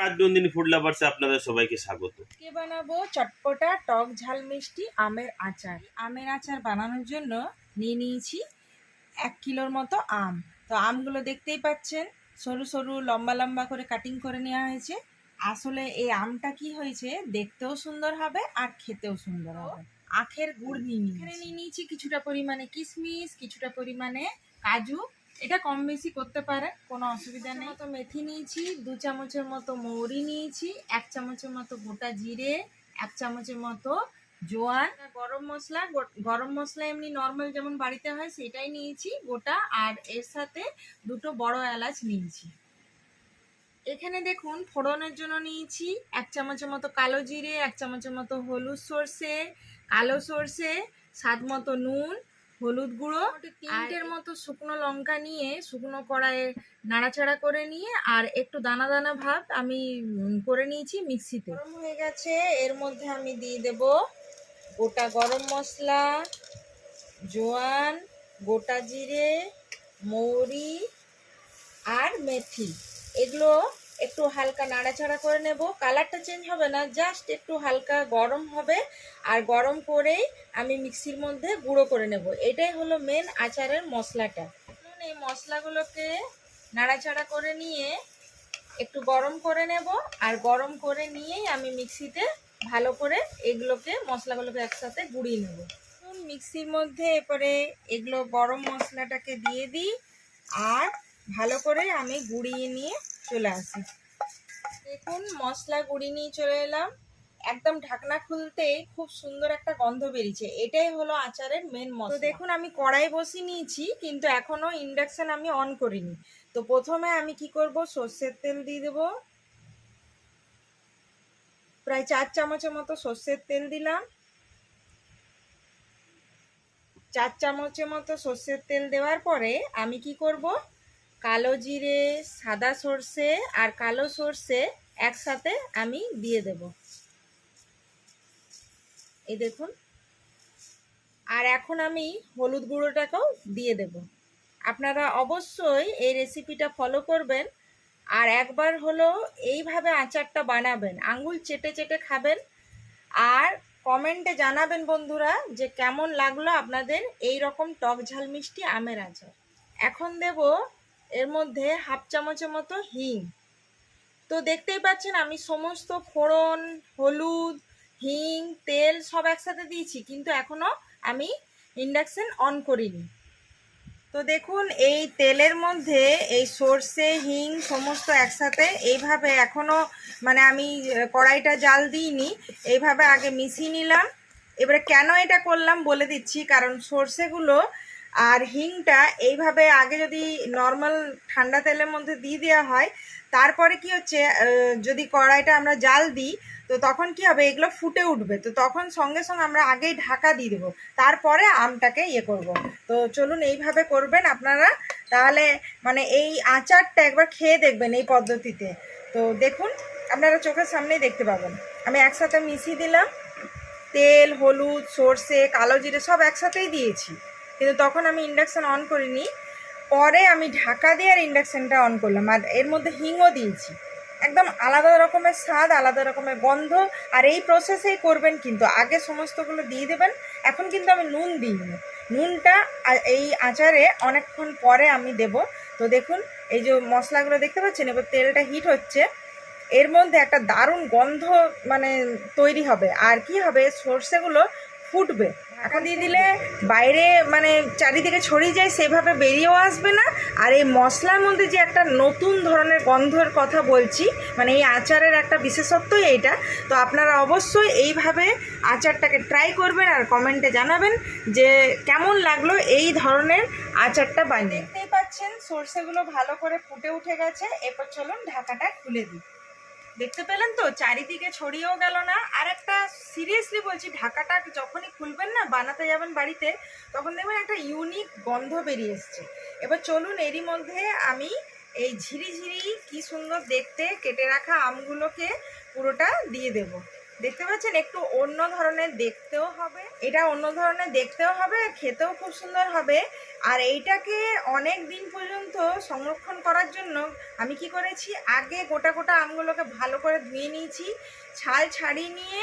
Rajnandini food লাভার্সে আপনাদের সবাইকে স্বাগত। কে বানাবো চটপটা টক ঝাল মিষ্টি আমের আচার। আমের আচার বানানোর জন্য নিয়ে নিয়েছি 1 কিলোর মতো আম। তো আমগুলো দেখতেই পাচ্ছেন, সরু সরু লম্বা লম্বা করে কাটিং করে নেওয়া হয়েছে। আসলে এই আমটা কি হয়েছে, দেখতেও সুন্দর হবে আর খেতেও সুন্দর হবে। আখের গুড় নিয়ে নিয়েছি কিছুটা পরিমাণে কিশমিশ, কিছুটা পরিমাণে কাজু। এটা কম বেশি করতে পারে, কোনো অসুবিধা নেই। তো মেথি নিয়েছি, 2 চামচের মতো মৌরি নিয়েছি, 1 চামচের মতো গোটা জিরে, 1 চামচের মতো জোয়ান, গরম মশলা এমনি নর্মাল যেমন বাড়িতে হয় সেটাই নিয়েছি গোটা, আর এর সাথে 2টো বড় এলাচ নিয়েছি। এখানে দেখুন ফোড়নের জন্য নিয়েছি 1 চামচের মতো কালো জিরে, 1 চামচের মতো হলুদ সর্ষে, কালো সর্ষে, স্বাদ মতো নুন, হলুদ গুঁড়ো, 3টের মতো শুকনো লঙ্কা নিয়ে শুকনো কড়াইয়ে নাড়াচাড়া করে নিয়ে আর একটু দানা দানা ভাব আমি করে নিয়েছি মিক্সিতে। গরম হয়ে গেছে, এর মধ্যে আমি দিয়ে দেব গোটা গরম মশলা, জোয়ান, গোটা জিরে, মৌরি আর মেথি। এগুলো একটু হালকা নাড়াচাড়া করে নেব। কালারটা চেঞ্জ হবে না, জাস্ট একটু হালকা গরম হবে, আর গরম করেই আমি মিক্সির মধ্যে গুঁড়ো করে নেব। এটাই হলো মেন আচারের মশলাটা। এই মশলাগুলোকে নাড়াচাড়া করে নিয়ে একটু গরম করে নেব, আর গরম করে নিয়েই আমি মিক্সিতে ভালো করে মশলাগুলোকে একসাথে গুঁড়িয়ে নেব। মিক্সির মধ্যে এরপরে এগুলো গরম মশলাটাকে দিয়ে দিই আর ভালো করে আমি গুঁড়িয়ে নিয়ে চলে আসি। দেখুন মশলা গুঁড়িয়ে নিয়ে চলে এলাম, একদম ঢাকনা খুলতেই খুব সুন্দর একটা গন্ধ বেরিয়েছে। এটাই হলো আচারের মেন মশলা। তো দেখুন আমি কড়াই বসিয়ে নিয়েছি, কিন্তু এখনো ইন্ডাকশন আমি অন করিনি। তো প্রথমে আমি কি করব, সর্ষের তেল দিয়ে দেব। প্রায় 4 চামচের মতো সর্ষের তেল দিলাম। 4 চামচের মতো সর্ষের তেল দেওয়ার পরে আমি কি করব, কালো জিরে, সাদা সর্ষে আর কালো সর্ষে একসাথে আমি দিয়ে দেব। এই দেখুন, আর এখন আমি হলুদ গুঁড়োটাকেও দিয়ে দেব। আপনারা অবশ্যই এই রেসিপিটা ফলো করবেন, আর একবার হলো এইভাবে আচারটা বানাবেন, আঙ্গুল চেটে চেটে খাবেন, আর কমেন্টে জানাবেন বন্ধুরা যে কেমন লাগলো আপনাদের এই রকম টক ঝাল মিষ্টি আমের আচার। এখন দেব এর মধ্যে 1/2 চামচের মতো হিং। তো দেখতেই পাচ্ছেন আমি সমস্ত ফোড়ন, হলুদ, হিং, তেল সব একসাথে দিয়েছি, কিন্তু এখনো আমি ইন্ডাকশন অন করিনি। তো দেখুন এই তেলের মধ্যে এই সর্ষে, হিং সমস্ত একসাথে এইভাবে এখনো আমি কড়াইটা জাল দিইনি, এইভাবে আগে মিশিয়ে নিলাম। এবারে কেন এটা করলাম বলে দিচ্ছি, কারণ সর্ষেগুলো আর হিংটা এইভাবে আগে যদি নর্মাল ঠান্ডা তেলের মধ্যে দিয়ে দেওয়া হয়, তারপরে কি হচ্ছে, যদি কড়াইটা আমরা জাল দিই তো তখন কি হবে, এগুলো ফুটে উঠবে। তো তখন সঙ্গে সঙ্গে আমরা আগেই ঢাকা দিয়ে দেবো, তারপরে আমটাকে করব। তো চলুন এইভাবে করবেন আপনারা, তাহলে এই আচারটা একবার খেয়ে দেখবেন এই পদ্ধতিতে। তো দেখুন আপনারা চোখের সামনেই দেখতে পাবেন। আমি একসাথে মিশিয়ে দিলাম, তেল, হলুদ, সর্ষে, কালো জিরে সব একসাথেই দিয়েছি, কিন্তু তখন আমি ইন্ডাকশান অন করিনি। পরে আমি ঢাকা দিয়ে আর ইন্ডাকশানটা অন করলাম, আর এর মধ্যে হিংও দিয়েছি। একদম আলাদা রকমের স্বাদ, আলাদা রকমের গন্ধ। আর এই প্রসেসেই করবেন, কিন্তু আগে সমস্তগুলো দিয়ে দেবেন। এখন কিন্তু আমি নুন দিইনি, নুনটা এই আচারে অনেকক্ষণ পরে আমি দেব। তো দেখুন এই যে মশলাগুলো দেখতে পাচ্ছেন, এবার তেলটা হিট হচ্ছে, এর মধ্যে একটা দারুণ গন্ধ তৈরি হবে। আর কি হবে, সর্ষেগুলো ফুটবে। এখন দিয়ে দিলে বাইরে চারিদিকে ছড়িয়ে যায়, সেভাবে বেরিয়েও আসবে না। আর এই মশলার মধ্যে যে একটা নতুন ধরনের গন্ধর কথা বলছি, এই আচারের একটা বিশেষত্বই এইটা। তো আপনারা অবশ্যই এইভাবে আচারটাকে ট্রাই করবেন আর কমেন্টে জানাবেন যে কেমন লাগলো এই ধরনের আচারটা বানিয়ে। দেখতেই পাচ্ছেন সর্ষেগুলো ভালো করে ফুটে উঠে গেছে। এরপর চলুন ঢাকাটা খুলে দিই। দেখতে পেলেন তো, চারিদিকে ছড়িয়েও গেল না। আর একটা সিরিয়াসলি বলছি, ঢাকাটা যখনই খুলবেন না, বানাতে যাবেন বাড়িতে, তখন দেখবেন একটা ইউনিক গন্ধ বেরিয়ে এসছে। এবার চলুন এরই মধ্যে আমি এই ঝিরিঝিরি কি সুন্দর দেখতে কেটে রাখা আমগুলোকে পুরোটা দিয়ে দেব। দেখতে পাচ্ছেন একটু অন্য ধরনের দেখতেও হবে, এটা অন্য ধরনের দেখতেও হবে, খেতেও খুব সুন্দর হবে। আর এইটাকে অনেক দিন পর্যন্ত সংরক্ষণ করার জন্য আমি কি করেছি, আগে গোটা গোটা আমগুলোকে ভালো করে ধুয়ে নিয়েছি, ছাল ছাড়িয়ে নিয়ে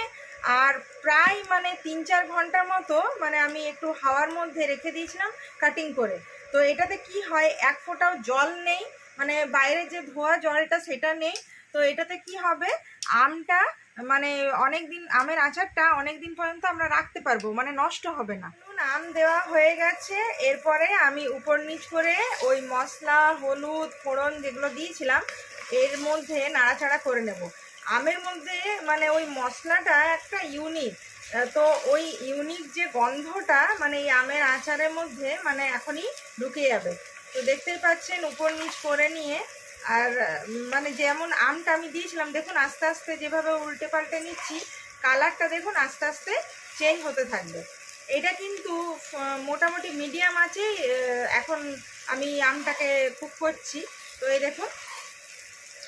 আর প্রায় মানে 3-4 ঘন্টার মতো মানে আমি একটু হাওয়ার মধ্যে রেখে দিয়েছিলাম কাটিং করে। তো এটাতে কি হয়, এক ফোঁটাও জল নেই, মানে বাইরে যে ধোয়া জলটা সেটা নেই। তো এটাতে কি হবে, আমটা মানে অনেক দিন, আমের আচারটা অনেক দিন পর্যন্ত আমরা রাখতে পারবো, মানে নষ্ট হবে না। আম দেওয়া হয়ে গেছে, এরপরে আমি উপর নিচ করে ওই মশলা, হলুদ, ফোড়ন যেগুলো দিয়েছিলাম এর মধ্যে নাড়াচাড়া করে নেব। আমের মধ্যে মানে ওই মশলাটা একটা ইউনিক, তো ওই ইউনিক যে গন্ধটা মানে এই আমের আচারের মধ্যে মানে এখনই ঢুকে যাবে। তো দেখতেই পাচ্ছেন উপর নিচ করে নিয়ে, আর মানে যেমন আমটা আমি দিয়েছিলাম দেখুন আস্তে আস্তে যেভাবে উল্টে পাল্টে নিচ্ছি, কালারটা দেখুন আস্তে আস্তে চেঞ্জ হতে থাকবে। এটা কিন্তু মোটামুটি মিডিয়াম আছে, এখন আমি আমটাকে কুক করছি। তো এই দেখুন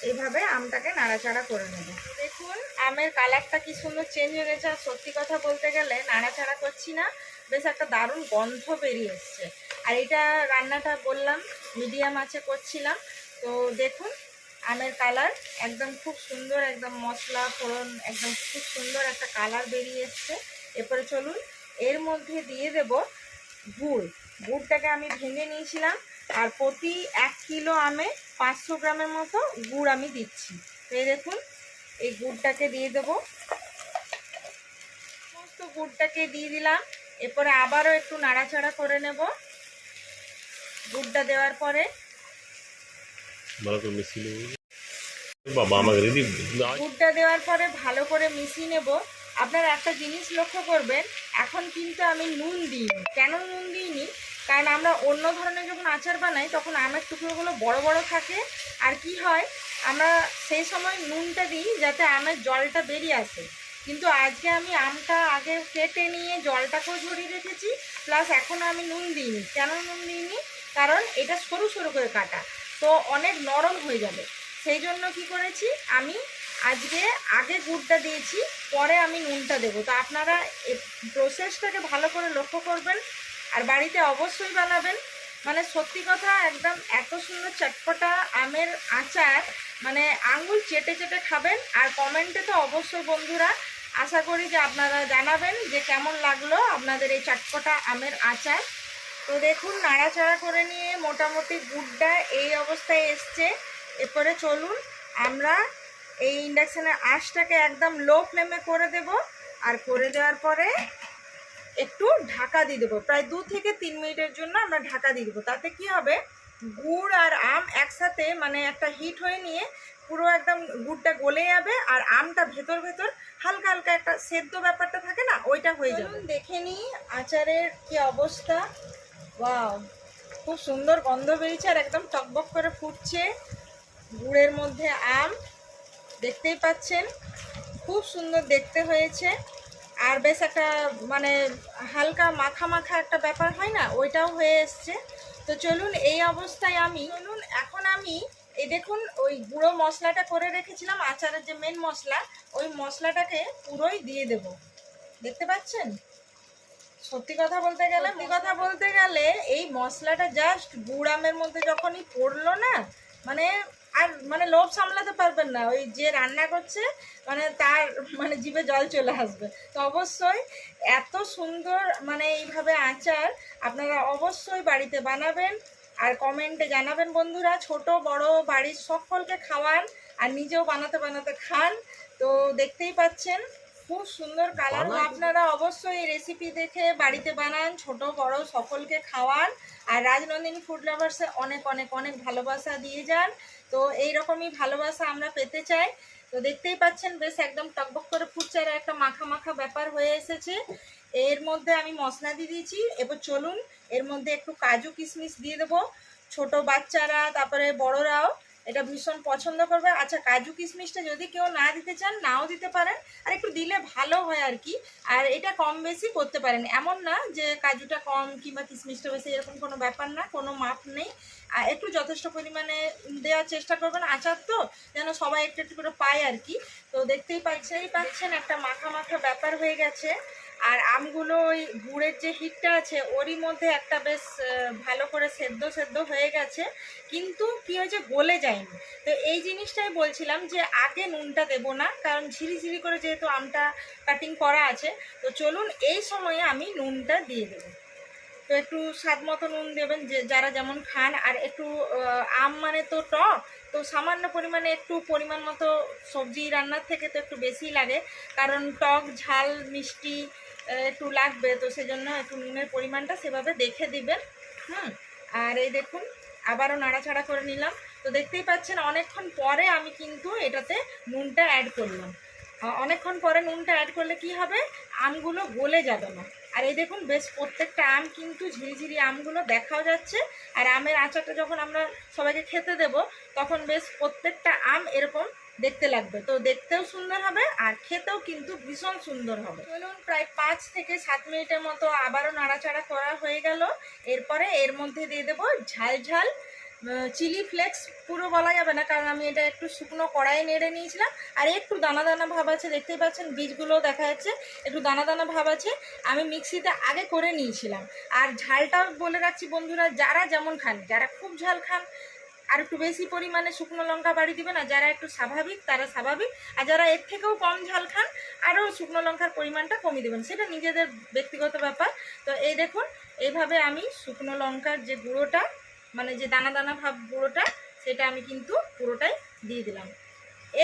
এইভাবে আমটাকে নাড়াচাড়া করে নেব। দেখুন আমের কালারটা কি সুন্দর চেঞ্জ হয়ে গেছে, আর সত্যি কথা বলতে গেলে নাড়াচাড়া করছি না, বেশ একটা দারুণ গন্ধ বেরিয়ে এসছে। আর এটা রান্নাটা বললাম মিডিয়াম আছে করছিলাম। তো দেখুন আমের কালার একদম খুব সুন্দর, একদম মশলা ফোড়ন একদম খুব সুন্দর একটা কালার বেরিয়ে এসছে। এরপরে চলুন এর মধ্যে দিয়ে দেব গুড়। গুড়টাকে আমি ভেঙে নিয়েছিলাম, আর প্রতি 1 কিলো আমে 500 গ্রামের মতো গুড় আমি দিচ্ছি। তো এই দেখুন এই গুড়টাকে দিয়ে দেবো, সমস্ত গুড়টাকে দিয়ে দিলাম। এরপরে আবারও একটু নাড়াচাড়া করে নেব। গুড়টা দেওয়ার পরে গুড়টা দেওয়ার পরে ভালো করে মিশিয়ে নেব। আপনারা একটা জিনিস লক্ষ্য করবেন, এখন কিন্তু আমি নুন দিইনি। কেন নুন দিইনি, কারণ আমরা অন্য ধরনের যখন আচার বানাই তখন আমের টুকরোগুলো বড় বড় থাকে, আর কি হয় আমরা সেই সময় নুনটা দিই যাতে আমের জলটা বেরিয়ে আসে। কিন্তু আজকে আমি আমটা আগে কেটে নিয়ে জলটাকেও ঝরিয়ে রেখেছি, প্লাস এখনও আমি নুন দিইনি। কেন নুন দিইনি, কারণ এটা সরু সরু করে কাটা, তো অনেক নরম হয়ে যাবে। সেই জন্য কি করেছি, আমি আজকে আগে গুড়টা দিয়েছি, পরে আমি নুনটা দেবো। তো আপনারা এই প্রসেসটাকে ভালো করে লক্ষ্য করবেন, আর বাড়িতে অবশ্যই বানাবেন। মানে সত্যি কথা একদম এত সুন্দর চটপটা আমের আচার, মানে আঙুল চেটে চেটে খাবেন। আর কমেন্টে তো অবশ্যই বন্ধুরা আশা করি যে আপনারা জানাবেন যে কেমন লাগলো আপনাদের এই চটপটা আমের আচার। তো দেখুন নাড়াচাড়া করে নিয়ে মোটামুটি গুড়টা এই অবস্থায় এসছে। এরপরে চলুন আমরা এই ইন্ডাকশানের আঁচটাকে একদম লো ফ্লেমে করে দেব, আর করে দেওয়ার পরে একটু ঢাকা দিয়ে দেবো। প্রায় 2 থেকে 3 মিনিটের জন্য আমরা ঢাকা দিয়ে দেবো। তাতে কি হবে, গুড় আর আম একসাথে মানে একটা হিট হয়ে নিয়ে পুরো একদম গুড়টা গলে যাবে, আর আমটা ভেতর ভেতর হালকা হালকা একটা সেদ্ধ ব্যাপারটা থাকে না, ওইটা হয়ে যাবে। দেখে নিই আচারের কি অবস্থা। ওয়াও, খুব সুন্দর গন্ধ বেরিয়েছে, আর একদম টকবক করে ফুটছে গুড়ের মধ্যে আম, দেখতেই পাচ্ছেন খুব সুন্দর দেখতে হয়েছে। আর বেশ একটা মানে হালকা মাখা মাখা একটা ব্যাপার হয় না, ওইটাও হয়ে এসছে। তো চলুন এই অবস্থায় এখন আমি এই দেখুন ওই গুঁড়ো মশলাটা করে রেখেছিলাম, আচারের যে মেন মশলা, ওই মশলাটাকে পুরোই দিয়ে দেব। দেখতে পাচ্ছেন সত্যি কথা বলতে গেলে এই মশলাটা জাস্ট গুড় আমের মধ্যে যখনই পড়লো না, মানে আর মানে লোভ সামলাতে পারবেন না, ওই যে রান্না করছে মানে তার মানে জিভে জল চলে আসবে। তো অবশ্যই এত সুন্দর মানে এইভাবে আচার আপনারা অবশ্যই বাড়িতে বানাবেন, আর কমেন্টে জানাবেন বন্ধুরা। ছোট বড় বাড়ির সকলকে খাওয়ান, আর নিজেও বানাতে বানাতে খান। তো দেখতেই পাচ্ছেন খুব সুন্দর কালার। আপনারা অবশ্যই এই রেসিপি দেখে বাড়িতে বানান, ছোট বড় সকলকে খাওয়ান, আর রাজনন্দিনী ফুড লাভার্সে অনেক অনেক অনেক ভালোবাসা দিয়ে যান। তো এই রকমই ভালোবাসা আমরা পেতে চাই। তো দেখতেই পাচ্ছেন বেশ একদম টকবক করে ফুটছে, আর একটা মাখা মাখা ব্যাপার হয়ে এসেছে। এর মধ্যে আমি মশলা দিয়ে দিয়েছি। এবার চলুন এর মধ্যে একটু কাজু কিশমিশ দিয়ে দেবো। ছোট বাচ্চারা তারপরে বড়রাও এটা ভীষণ পছন্দ করবে। আচ্ছা, কাজু কিশমিশটা যদি কেউ না দিতে চান নাও দিতে পারেন, আর একটু দিলে ভালো হয় আর কি। আর এটা কম বেশি করতে পারেন, এমন না যে কাজুটা কম কিংবা কিশমিশটা বেশি, এরকম কোনো ব্যাপার না, কোনো মাপ নেই। আর একটু যথেষ্ট পরিমাণে দেওয়ার চেষ্টা করবেন, আচার তো যেন সবাই একটু একটু করে পায় আর কি। তো দেখতেই পাচ্ছেন একটা মাখা মাখা ব্যাপার হয়ে গেছে। আর আমগুলো ওই গুড়ের যে হিটটা আছে ওরই মধ্যে একটা বেশ ভালো করে সেদ্ধ হয়ে গেছে, কিন্তু কি হয়েছে, গলে যায়নি। তো এই জিনিসটাই বলছিলাম যে আগে নুনটা দেবো না, কারণ ঝিরি করে যেহেতু আমটা কাটিং করা আছে। তো চলুন এই সময়ে আমি নুনটা দিয়ে দেবো। তো একটু স্বাদ মতো নুন দেবেন, যে যারা যেমন খান। আর একটু আম মানে তো টক, তো সামান্য পরিমাণে একটু পরিমাণ মতো সবজি রান্নার থেকে তো একটু বেশি লাগে, কারণ টক ঝাল মিষ্টি একটু লাগবে, তো সেজন্য একটু নুনের পরিমাণটা সেভাবে দেখে দিবেন। আর এই দেখুন আবারও নাড়াচাড়া করে নিলাম। তো দেখতেই পাচ্ছেন অনেকক্ষণ পরে আমি কিন্তু এটাতে নুনটা অ্যাড করলাম। অনেকক্ষণ পরে নুনটা অ্যাড করলে কি হবে, আমগুলো গলে যাবে না। আর এই দেখুন বেশ প্রত্যেকটা আম কিন্তু ঝিরিঝিরি আমগুলো দেখাও যাচ্ছে। আর আমের আচারটা যখন আমরা সবাইকে খেতে দেব তখন বেশ প্রত্যেকটা আম এরকম দেখতে লাগবে, তো দেখতেও সুন্দর হবে আর খেতেও কিন্তু ভীষণ সুন্দর হবে। চলুন প্রায় 5 থেকে 7 মিনিটের মতো আবারও নাড়াচাড়া করা হয়ে গেল। এরপরে এর মধ্যে দিয়ে দেবো ঝাল চিলি ফ্লেক্স। পুরো বলা যাবে না, কারণ আমি এটা একটু শুকনো কড়াইয়ে নেড়ে নিয়েছিলাম। আর একটু দানা ভাব আছে, দেখতেই পাচ্ছেন বীজগুলোও দেখা যাচ্ছে, একটু দানা ভাব আছে। আমি মিক্সিতে আগে করে নিয়েছিলাম। আর ঝালটা বলে রাখছি বন্ধুরা, যারা যেমন খান, যারা খুব ঝাল খান আর একটু বেশি পরিমাণে শুকনো লঙ্কা বাড়ি দিবেন, আর যারা একটু স্বাভাবিক তারা স্বাভাবিক, আর যারা এর থেকেও কম ঝাল খান আরও শুকনো লঙ্কার পরিমাণটা কমিয়ে দেবেন, সেটা নিজেদের ব্যক্তিগত ব্যাপার। তো এই দেখুন এইভাবে আমি শুকনো লঙ্কার যে গুঁড়োটা, মানে যে দানা ভাব গুঁড়োটা, সেটা আমি কিন্তু পুরোটাই দিয়ে দিলাম।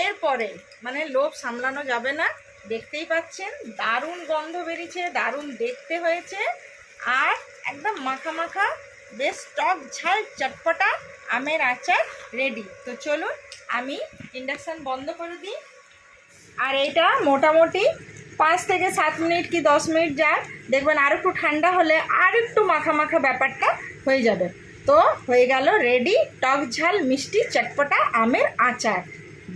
এরপরে মানে লোভ সামলানো যাবে না, দেখতেই পাচ্ছেন দারুণ গন্ধ বেরিয়েছে, দারুণ দেখতে হয়েছে, আর একদম মাখা মাখা বেশ টক ঝাল চটপটা আমের আচার রেডি। তো চলুন আমি ইন্ডাকশান বন্ধ করে দিই। আর এইটা মোটামুটি 5 থেকে 7 মিনিট কি 10 মিনিট যাক, দেখবেন আর একটু ঠান্ডা হলে আর একটু মাখা মাখা ব্যাপারটা হয়ে যাবে। তো হয়ে গেল রেডি টক ঝাল মিষ্টি চটপটা আমের আচার।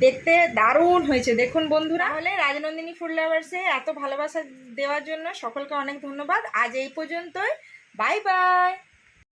দেখতে দারুণ হয়েছে দেখুন বন্ধুরা। তাহলে রাজনন্দিনী ফুড লাভার্সে এত ভালোবাসা দেওয়ার জন্য সকলকে অনেক ধন্যবাদ। আজ এই পর্যন্তই, বাই বাই।